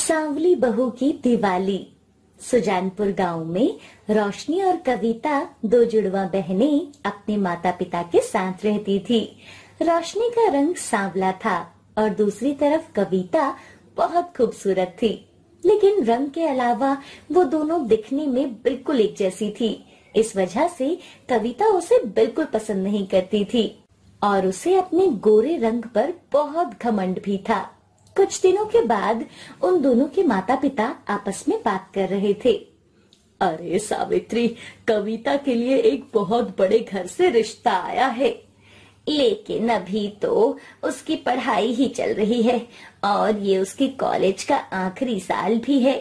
सांवली बहू की दिवाली। सुजानपुर गांव में रोशनी और कविता दो जुड़वा बहनें अपने माता पिता के साथ रहती थी। रोशनी का रंग सांवला था और दूसरी तरफ कविता बहुत खूबसूरत थी, लेकिन रंग के अलावा वो दोनों दिखने में बिल्कुल एक जैसी थी। इस वजह से कविता उसे बिल्कुल पसंद नहीं करती थी और उसे अपने गोरे रंग पर बहुत घमंड भी था। कुछ दिनों के बाद उन दोनों के माता पिता आपस में बात कर रहे थे। अरे सावित्री, कविता के लिए एक बहुत बड़े घर से रिश्ता आया है, लेकिन अभी तो उसकी पढ़ाई ही चल रही है और ये उसकी कॉलेज का आखिरी साल भी है।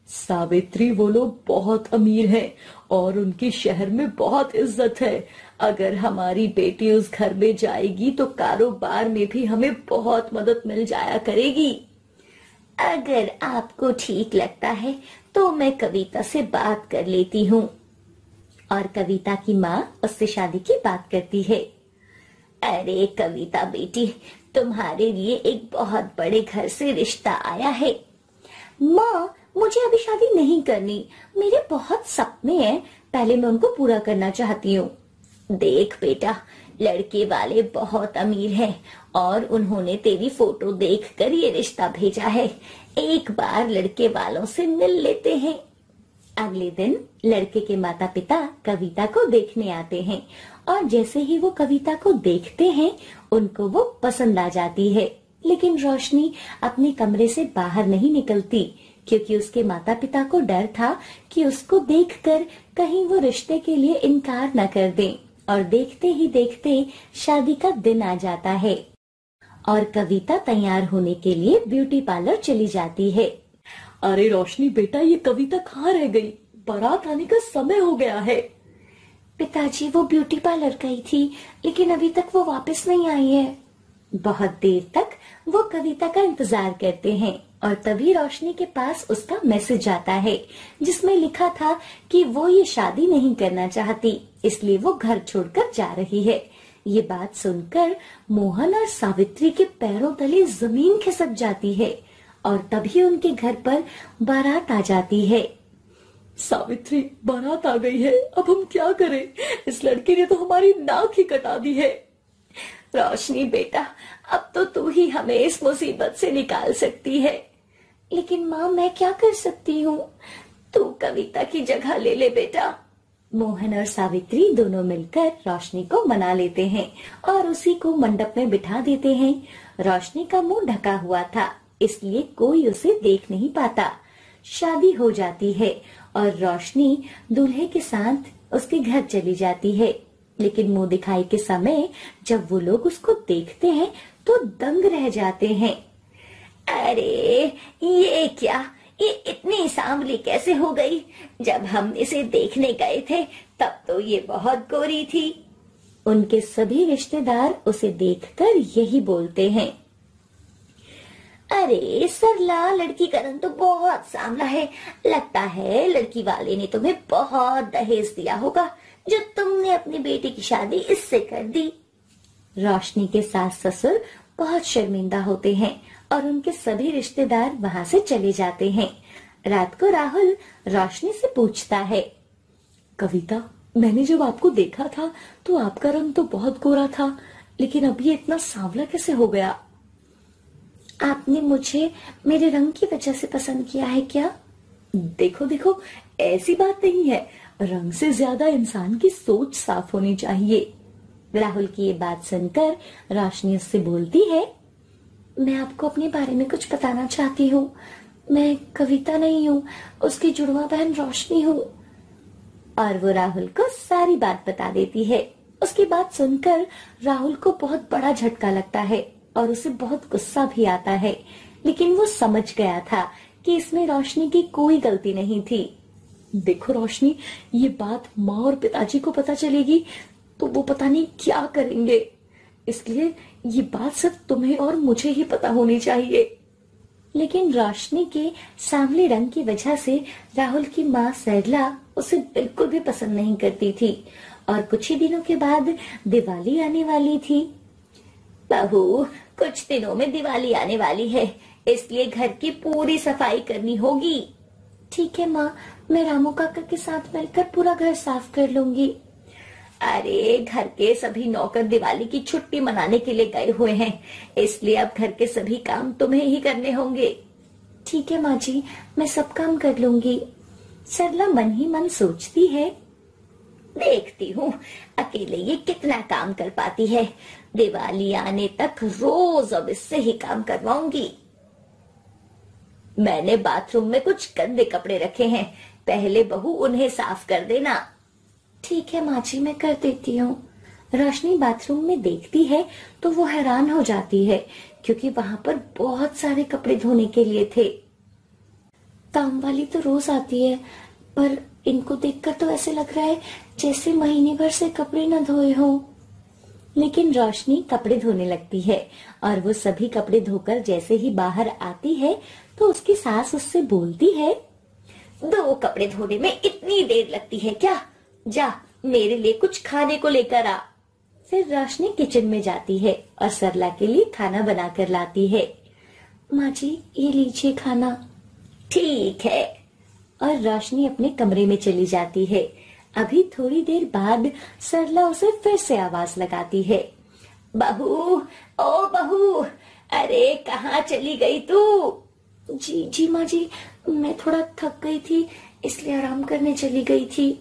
सावित्री, वो लोग बहुत अमीर हैं और उनकी शहर में बहुत इज्जत है। अगर हमारी बेटी उस घर में जाएगी तो कारोबार में भी हमें बहुत मदद मिल जाया करेगी। अगर आपको ठीक लगता है तो मैं कविता से बात कर लेती हूँ। और कविता की माँ उससे शादी की बात करती है। अरे कविता बेटी, तुम्हारे लिए एक बहुत बड़े घर से रिश्ता आया है। माँ, मुझे अभी शादी नहीं करनी, मेरे बहुत सपने हैं, पहले मैं उनको पूरा करना चाहती हूँ। देख बेटा, लड़के वाले बहुत अमीर हैं और उन्होंने तेरी फोटो देखकर ये रिश्ता भेजा है। एक बार लड़के वालों से मिल लेते हैं। अगले दिन लड़के के माता पिता कविता को देखने आते हैं और जैसे ही वो कविता को देखते हैं उनको वो पसंद आ जाती है। लेकिन रोशनी अपने कमरे से बाहर नहीं निकलती क्योंकि उसके माता पिता को डर था कि उसको देखकर कहीं वो रिश्ते के लिए इनकार न कर दें। और देखते ही देखते शादी का दिन आ जाता है और कविता तैयार होने के लिए ब्यूटी पार्लर चली जाती है। अरे रोशनी बेटा, ये कविता कहाँ रह गई? बारात आने का समय हो गया है। पिताजी, वो ब्यूटी पार्लर गई थी लेकिन अभी तक वो वापस नहीं आई है। बहुत देर तक वो कविता का इंतजार करते हैं और तभी रोशनी के पास उसका मैसेज आता है जिसमें लिखा था कि वो ये शादी नहीं करना चाहती, इसलिए वो घर छोड़कर जा रही है। ये बात सुनकर मोहन और सावित्री के पैरों तले जमीन खिसक जाती है और तभी उनके घर पर बारात आ जाती है। सावित्री, बारात आ गई है, अब हम क्या करें? इस लड़के ने तो हमारी नाक ही कटा दी है। रोशनी बेटा, अब तो तू ही हमें इस मुसीबत से निकाल सकती है। लेकिन माँ, मैं क्या कर सकती हूँ? तू कविता की जगह ले ले बेटा। मोहन और सावित्री दोनों मिलकर रोशनी को मना लेते हैं और उसी को मंडप में बिठा देते हैं। रोशनी का मुंह ढका हुआ था, इसलिए कोई उसे देख नहीं पाता। शादी हो जाती है और रोशनी दूल्हे के साथ उसके घर चली जाती है। लेकिन मुंह दिखाई के समय जब वो लोग उसको देखते हैं तो दंग रह जाते हैं। अरे ये क्या, ये इतनी सांवली कैसे हो गई? जब हम इसे देखने गए थे तब तो ये बहुत गोरी थी। उनके सभी रिश्तेदार उसे देखकर यही बोलते हैं। अरे सरला, लड़की का रंग तो बहुत सांवला है, लगता है लड़की वाले ने तुम्हें बहुत दहेज दिया होगा जो तुमने अपनी बेटी की शादी इससे कर दी। रोशनी के सास ससुर बहुत शर्मिंदा होते हैं और उनके सभी रिश्तेदार वहां से चले जाते हैं। रात को राहुल रोशनी से पूछता है, कविता, मैंने जब आपको देखा था तो आपका रंग तो बहुत गोरा था, लेकिन अब ये इतना सांवला कैसे हो गया? आपने मुझे मेरे रंग की वजह से पसंद किया है क्या? देखो देखो, ऐसी बात नहीं है, रंग से ज्यादा इंसान की सोच साफ होनी चाहिए। राहुल की ये बात सुनकर रोशनी उससे बोलती है, मैं आपको अपने बारे में कुछ बताना चाहती हूँ। मैं कविता नहीं हूँ, उसकी जुड़वा बहन रोशनी हूँ। और वो राहुल को सारी बात बता देती है। उसकी बात सुनकर राहुल को बहुत बड़ा झटका लगता है और उसे बहुत गुस्सा भी आता है, लेकिन वो समझ गया था कि इसमें रोशनी की कोई गलती नहीं थी। देखो रोशनी, ये बात माँ और पिताजी को पता चलेगी तो वो पता नहीं क्या करेंगे, इसलिए ये बात सिर्फ तुम्हें और मुझे ही पता होनी चाहिए। लेकिन रोशनी के सांवले रंग की वजह से राहुल की माँ सरला उसे बिल्कुल भी पसंद नहीं करती थी और कुछ ही दिनों के बाद दिवाली आने वाली थी। बहू, कुछ दिनों में दिवाली आने वाली है, इसलिए घर की पूरी सफाई करनी होगी। ठीक है माँ, मैं रामू काका के साथ मिलकर पूरा घर साफ कर लूंगी। अरे घर के सभी नौकर दिवाली की छुट्टी मनाने के लिए गए हुए हैं, इसलिए अब घर के सभी काम तुम्हें ही करने होंगे। ठीक है माँ जी, मैं सब काम कर लूंगी। सरला मन ही मन सोचती है, देखती हूँ अकेले ये कितना काम कर पाती है। दिवाली आने तक रोज अब इससे ही काम करवाऊंगी। मैंने बाथरूम में कुछ गंदे कपड़े रखे हैं, पहले बहू उन्हें साफ कर देना। ठीक है माँ जी, मैं कर देती हूँ। रोशनी बाथरूम में देखती है तो वो हैरान हो जाती है, क्योंकि वहां पर बहुत सारे कपड़े धोने के लिए थे। काम वाली तो रोज आती है, पर इनको देखकर तो ऐसे लग रहा है जैसे महीने भर से कपड़े न धोए हों। लेकिन रोशनी कपड़े धोने लगती है और वो सभी कपड़े धोकर जैसे ही बाहर आती है तो उसकी सास उससे बोलती है, 2 कपड़े धोने में इतनी देर लगती है क्या? जा मेरे लिए कुछ खाने को लेकर आ। फिर रोशनी किचन में जाती है और सरला के लिए खाना बनाकर लाती है। माँ जी, ये लीजिए खाना। ठीक है। और रोशनी अपने कमरे में चली जाती है। अभी थोड़ी देर बाद सरला उसे फिर से आवाज लगाती है, बहू, ओ बहू, अरे कहाँ चली गई तू? जी माँ जी, मैं थोड़ा थक गई थी, इसलिए आराम करने चली गई थी।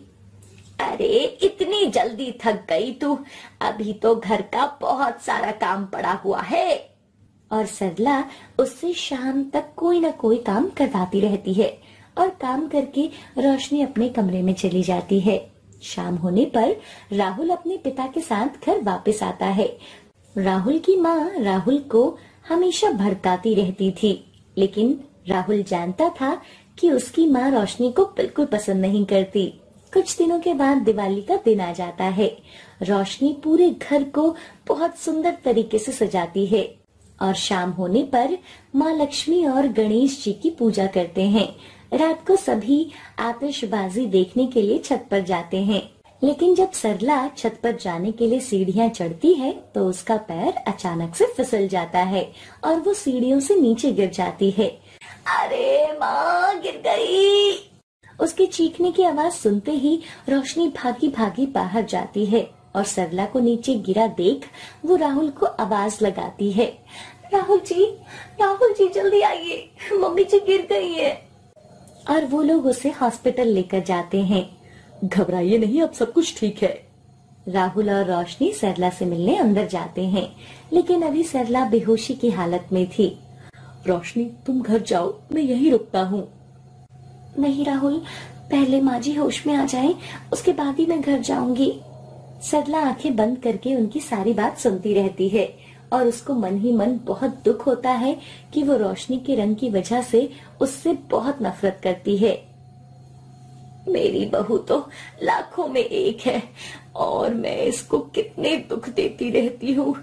अरे इतनी जल्दी थक गई तू? अभी तो घर का बहुत सारा काम पड़ा हुआ है। और सरला उससे शाम तक कोई न कोई काम करवाती रहती है और काम करके रोशनी अपने कमरे में चली जाती है। शाम होने पर राहुल अपने पिता के साथ घर वापस आता है। राहुल की माँ राहुल को हमेशा भड़काती रहती थी, लेकिन राहुल जानता था कि उसकी माँ रोशनी को बिल्कुल पसंद नहीं करती। कुछ दिनों के बाद दिवाली का दिन आ जाता है। रोशनी पूरे घर को बहुत सुंदर तरीके से सजाती है और शाम होने पर माँ लक्ष्मी और गणेश जी की पूजा करते हैं। रात को सभी आतिशबाजी देखने के लिए छत पर जाते हैं, लेकिन जब सरला छत पर जाने के लिए सीढ़ियाँ चढ़ती है तो उसका पैर अचानक से फिसल जाता है और वो सीढ़ियों से नीचे गिर जाती है। अरे माँ, गिर गई। उसके चीखने की आवाज सुनते ही रोशनी भागी भागी बाहर जाती है और सरला को नीचे गिरा देख वो राहुल को आवाज लगाती है, राहुल जी जल्दी आइए, मम्मी जी गिर गई है। और वो लोग उसे हॉस्पिटल लेकर जाते हैं। घबराइए नहीं, अब सब कुछ ठीक है। राहुल और रोशनी सरला से मिलने अंदर जाते हैं, लेकिन अभी सरला बेहोशी की हालत में थी। रोशनी, तुम घर जाओ, मैं यहीं रुकता हूँ। नहीं राहुल, पहले माँ जी होश में आ जाएं, उसके बाद ही मैं घर जाऊंगी। सरला आंखें बंद करके उनकी सारी बात सुनती रहती है और उसको मन ही मन बहुत दुख होता है कि वो रोशनी के रंग की वजह से उससे बहुत नफरत करती है। मेरी बहू तो लाखों में एक है और मैं इसको कितने दुख देती रहती हूँ।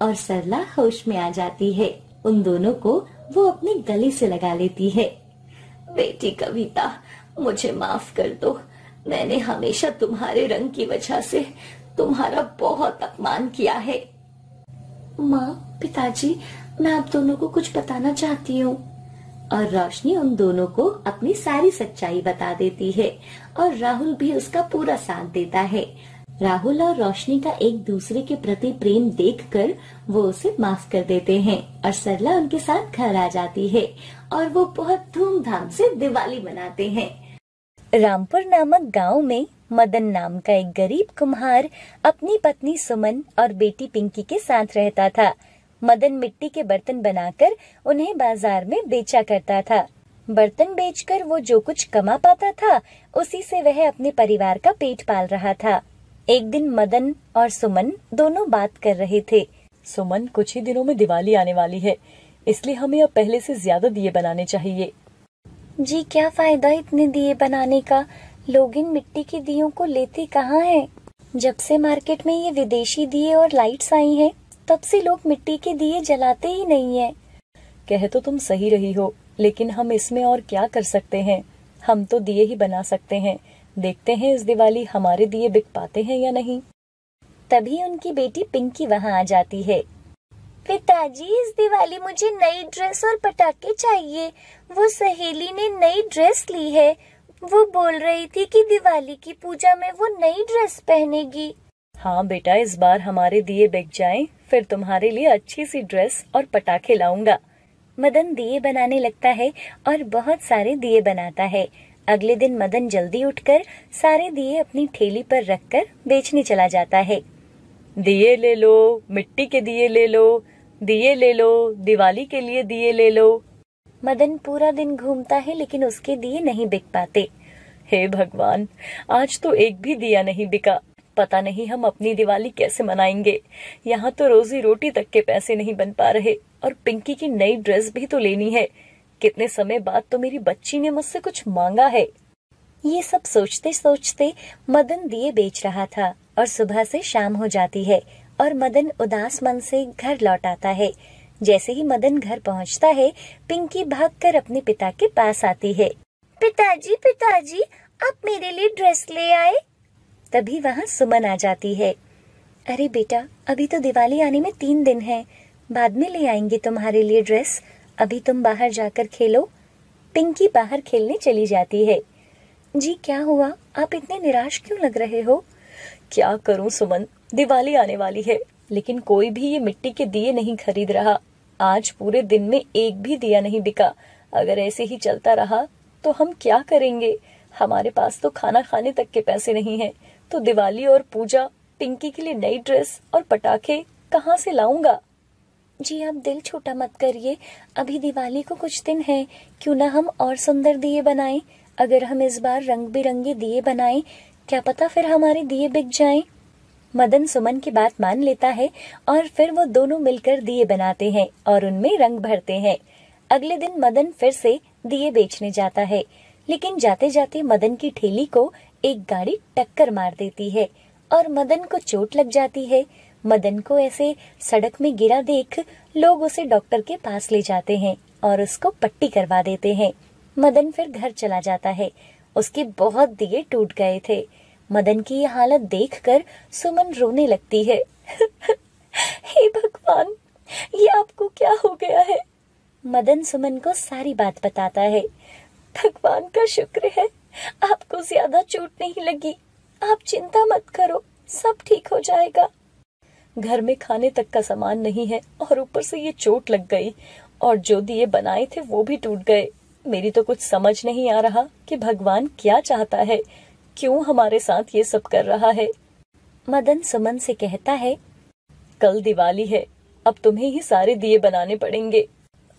और सरला होश में आ जाती है। उन दोनों को वो अपने गले से लगा लेती है। बेटी कविता, मुझे माफ कर दो, मैंने हमेशा तुम्हारे रंग की वजह से तुम्हारा बहुत अपमान किया है। माँ, पिताजी, मैं आप दोनों को कुछ बताना चाहती हूँ। और रोशनी उन दोनों को अपनी सारी सच्चाई बता देती है और राहुल भी उसका पूरा साथ देता है। राहुल और रोशनी का एक दूसरे के प्रति प्रेम देखकर वो उसे माफ कर देते हैं और सरला उनके साथ घर आ जाती है और वो बहुत धूमधाम से दिवाली मनाते हैं। रामपुर नामक गांव में मदन नाम का एक गरीब कुम्हार अपनी पत्नी सुमन और बेटी पिंकी के साथ रहता था। मदन मिट्टी के बर्तन बनाकर उन्हें बाजार में बेचा करता था। बर्तन बेचकर वो जो कुछ कमा पाता था उसी से वह अपने परिवार का पेट पाल रहा था। एक दिन मदन और सुमन दोनों बात कर रहे थे। सुमन, कुछ ही दिनों में दिवाली आने वाली है, इसलिए हमें अब पहले से ज्यादा दिए बनाने चाहिए। जी, क्या फायदा इतने दिए बनाने का? लोग इन मिट्टी के दियों को लेते कहाँ हैं? जब से मार्केट में ये विदेशी दिए और लाइट्स आई हैं, तब से लोग मिट्टी के दिए जलाते ही नहीं हैं। कह तो तुम सही रही हो, लेकिन हम इसमें और क्या कर सकते हैं? हम तो दिए ही बना सकते हैं। देखते हैं इस दिवाली हमारे दिए बिक पाते हैं या नहीं। तभी उनकी बेटी पिंकी वहाँ आ जाती है। पिताजी, इस दिवाली मुझे नई ड्रेस और पटाखे चाहिए। वो सहेली ने नई ड्रेस ली है। वो बोल रही थी कि दिवाली की पूजा में वो नई ड्रेस पहनेगी। हाँ बेटा, इस बार हमारे दिए बिक जाएं, फिर तुम्हारे लिए अच्छी सी ड्रेस और पटाखे लाऊंगा। मदन दिए बनाने लगता है और बहुत सारे दिए बनाता है। अगले दिन मदन जल्दी उठकर सारे दिए अपनी ठेली पर रखकर बेचने चला जाता है। दिए ले लो, मिट्टी के दिए ले लो, दिए ले लो, दिवाली के लिए दिए ले लो। मदन पूरा दिन घूमता है लेकिन उसके दिए नहीं बिक पाते। हे भगवान, आज तो एक भी दिया नहीं बिका। पता नहीं हम अपनी दिवाली कैसे मनाएंगे। यहाँ तो रोजी रोटी तक के पैसे नहीं बन पा रहे और पिंकी की नई ड्रेस भी तो लेनी है। कितने समय बाद तो मेरी बच्ची ने मुझसे कुछ मांगा है। ये सब सोचते सोचते मदन दिए बेच रहा था और सुबह से शाम हो जाती है और मदन उदास मन से घर लौट आता है। जैसे ही मदन घर पहुंचता है, पिंकी भागकर अपने पिता के पास आती है। पिताजी, पिताजी, आप मेरे लिए ड्रेस ले आए। तभी वहाँ सुमन आ जाती है। अरे बेटा, अभी तो दिवाली आने में 3 दिन है, बाद में ले आएंगे तुम्हारे लिए ड्रेस। अभी तुम बाहर जाकर खेलो। पिंकी बाहर खेलने चली जाती है। जी क्या हुआ, आप इतने निराश क्यों लग रहे हो? क्या करूं सुमन, दिवाली आने वाली है लेकिन कोई भी ये मिट्टी के दिए नहीं खरीद रहा। आज पूरे दिन में एक भी दिया नहीं बिका। अगर ऐसे ही चलता रहा तो हम क्या करेंगे? हमारे पास तो खाना खाने तक के पैसे नहीं हैं, तो दिवाली और पूजा, पिंकी के लिए नई ड्रेस और पटाखे कहाँ से लाऊंगा? जी आप दिल छोटा मत करिए, अभी दिवाली को कुछ दिन है, क्यों ना हम और सुंदर दिए बनाएं। अगर हम इस बार रंग बिरंगे दिए बनाएं, क्या पता फिर हमारे दिए बिक जाएं। मदन सुमन की बात मान लेता है और फिर वो दोनों मिलकर दिए बनाते हैं और उनमें रंग भरते हैं। अगले दिन मदन फिर से दिए बेचने जाता है, लेकिन जाते जाते मदन की ठेली को एक गाड़ी टक्कर मार देती है और मदन को चोट लग जाती है। मदन को ऐसे सड़क में गिरा देख लोग उसे डॉक्टर के पास ले जाते हैं और उसको पट्टी करवा देते हैं। मदन फिर घर चला जाता है। उसके बहुत दिए टूट गए थे। मदन की ये हालत देखकर सुमन रोने लगती है। हे भगवान, ये आपको क्या हो गया है? मदन सुमन को सारी बात बताता है। भगवान का शुक्र है, आपको ज्यादा चोट नहीं लगी। आप चिंता मत करो, सब ठीक हो जाएगा। घर में खाने तक का सामान नहीं है और ऊपर से ये चोट लग गई और जो दिए बनाए थे वो भी टूट गए। मेरी तो कुछ समझ नहीं आ रहा कि भगवान क्या चाहता है, क्यों हमारे साथ ये सब कर रहा है। मदन सुमन से कहता है, कल दिवाली है, अब तुम्हें ही सारे दिए बनाने पड़ेंगे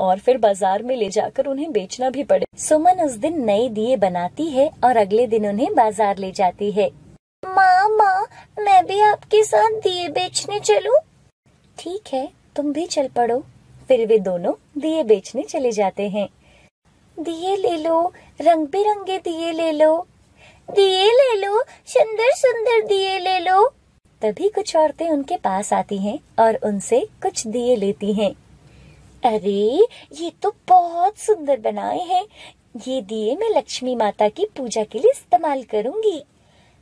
और फिर बाजार में ले जाकर उन्हें बेचना भी पड़े। सुमन उस दिन नए दिए बनाती है और अगले दिन उन्हें बाजार ले जाती है। माँ, मैं भी आपके साथ दिए बेचने चलूं? ठीक है, तुम भी चल पड़ो। फिर वे दोनों दिए बेचने चले जाते हैं। दिए ले लो, रंग बिरंगे दिए ले लो, दिए ले लो, सुंदर सुंदर दिए ले लो। तभी कुछ औरतें उनके पास आती हैं और उनसे कुछ दिए लेती हैं। अरे, ये तो बहुत सुंदर बनाए हैं। ये दिए मैं लक्ष्मी माता की पूजा के लिए इस्तेमाल करूंगी।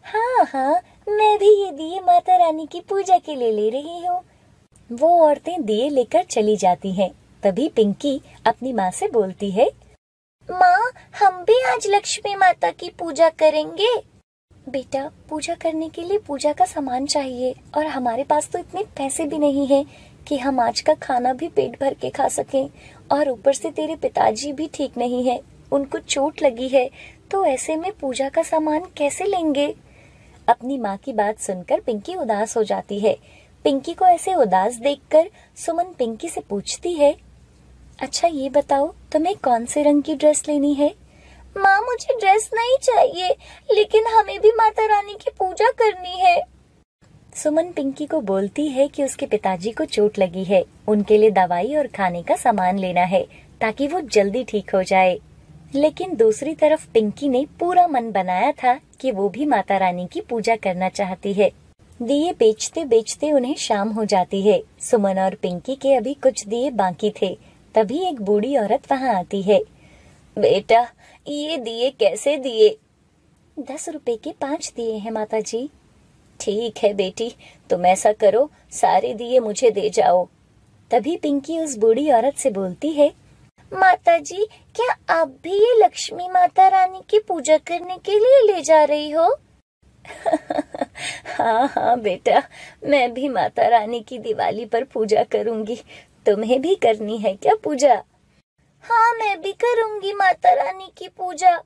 हाँ, मैं भी ये दिए माता रानी की पूजा के लिए ले रही हूँ। वो औरतें दिए लेकर चली जाती हैं। तभी पिंकी अपनी माँ से बोलती है, माँ, हम भी आज लक्ष्मी माता की पूजा करेंगे। बेटा, पूजा करने के लिए पूजा का सामान चाहिए और हमारे पास तो इतने पैसे भी नहीं हैं कि हम आज का खाना भी पेट भर के खा सकें। और ऊपर से तेरे पिताजी भी ठीक नहीं है, उनको चोट लगी है, तो ऐसे में पूजा का सामान कैसे लेंगे? अपनी माँ की बात सुनकर पिंकी उदास हो जाती है। पिंकी को ऐसे उदास देखकर सुमन पिंकी से पूछती है, अच्छा ये बताओ, तुम्हें कौन से रंग की ड्रेस लेनी है? माँ, मुझे ड्रेस नहीं चाहिए, लेकिन हमें भी माता रानी की पूजा करनी है। सुमन पिंकी को बोलती है कि उसके पिताजी को चोट लगी है, उनके लिए दवाई और खाने का सामान लेना है ताकि वो जल्दी ठीक हो जाए। लेकिन दूसरी तरफ पिंकी ने पूरा मन बनाया था कि वो भी माता रानी की पूजा करना चाहती है। दिए बेचते बेचते उन्हें शाम हो जाती है। सुमन और पिंकी के अभी कुछ दिए बाकी थे। तभी एक बूढ़ी औरत वहाँ आती है। बेटा, ये दिए कैसे दिए? 10 रुपए के 5 दिए हैं माता जी। ठीक है बेटी, तुम ऐसा करो, सारे दिए मुझे दे जाओ। तभी पिंकी उस बूढ़ी औरत से बोलती है, माता जी, क्या आप भी ये लक्ष्मी माता रानी की पूजा करने के लिए ले जा रही हो? हाँ हाँ बेटा, मैं भी माता रानी की दिवाली पर पूजा करूंगी। तुम्हें भी करनी है क्या पूजा? हाँ, मैं भी करूंगी माता रानी की पूजा।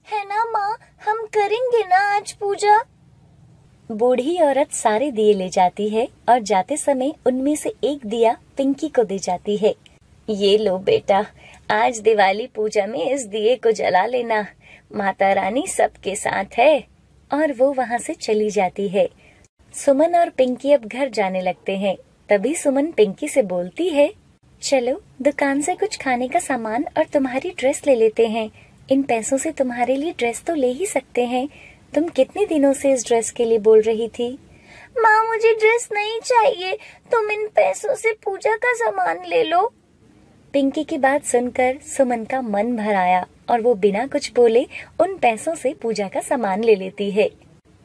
है ना माँ, हम करेंगे ना आज पूजा। बूढ़ी औरत सारे दिए ले जाती है और जाते समय उनमें से एक दिया पिंकी को दे जाती है। ये लो बेटा, आज दिवाली पूजा में इस दिए को जला लेना, माता रानी सबके साथ है। और वो वहाँ से चली जाती है। सुमन और पिंकी अब घर जाने लगते हैं। तभी सुमन पिंकी से बोलती है, चलो दुकान से कुछ खाने का सामान और तुम्हारी ड्रेस ले लेते हैं। इन पैसों से तुम्हारे लिए ड्रेस तो ले ही सकते हैं। तुम कितने दिनों से इस ड्रेस के लिए बोल रही थी? माँ, मुझे ड्रेस नहीं चाहिए, तुम इन पैसों से पूजा का सामान ले लो। पिंकी की बात सुनकर सुमन का मन भर आया और वो बिना कुछ बोले उन पैसों से पूजा का सामान ले लेती है।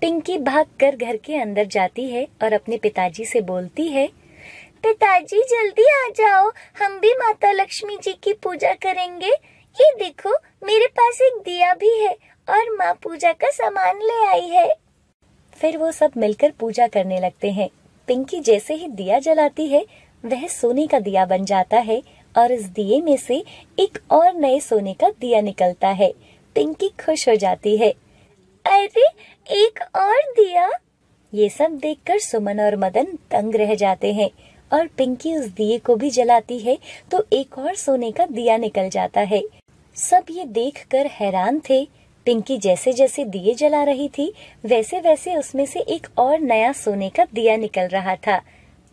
पिंकी भागकर घर के अंदर जाती है और अपने पिताजी से बोलती है, पिताजी जल्दी आ जाओ, हम भी माता लक्ष्मी जी की पूजा करेंगे। ये देखो, मेरे पास एक दिया भी है और माँ पूजा का सामान ले आई है। फिर वो सब मिलकर पूजा करने लगते हैं। पिंकी जैसे ही दिया जलाती है, वह सोने का दिया बन जाता है और इस दिए में से एक और नए सोने का दिया निकलता है। पिंकी खुश हो जाती है। अरे, एक और दिया! ये सब देखकर सुमन और मदन दंग रह जाते हैं और पिंकी उस दिए को भी जलाती है तो एक और सोने का दिया निकल जाता है। सब ये देखकर हैरान थे। पिंकी जैसे जैसे दिए जला रही थी, वैसे वैसे उसमें से एक और नया सोने का दिया निकल रहा था।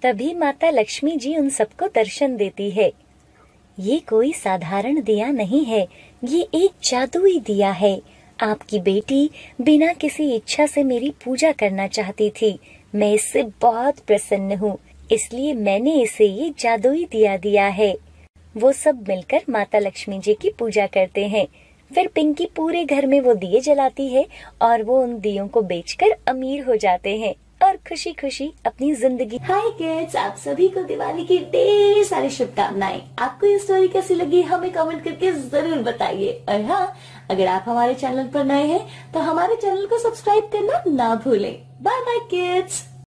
तभी माता लक्ष्मी जी उन सबको दर्शन देती है। ये कोई साधारण दिया नहीं है, ये एक जादुई दिया है। आपकी बेटी बिना किसी इच्छा से मेरी पूजा करना चाहती थी। मैं इससे बहुत प्रसन्न हूँ, इसलिए मैंने इसे ये जादुई दिया दिया है। वो सब मिलकर माता लक्ष्मी जी की पूजा करते हैं। फिर पिंकी पूरे घर में वो दिए जलाती है और वो उन दियों को बेचकर अमीर हो जाते हैं और खुशी खुशी अपनी जिंदगी। हाय किड्स, आप सभी को दिवाली की ढेर सारी शुभकामनाएं। आपको ये स्टोरी कैसी लगी हमें कमेंट करके जरूर बताइए। और हाँ, अगर आप हमारे चैनल पर नए हैं तो हमारे चैनल को सब्सक्राइब करना ना भूलें। Bye bye kids.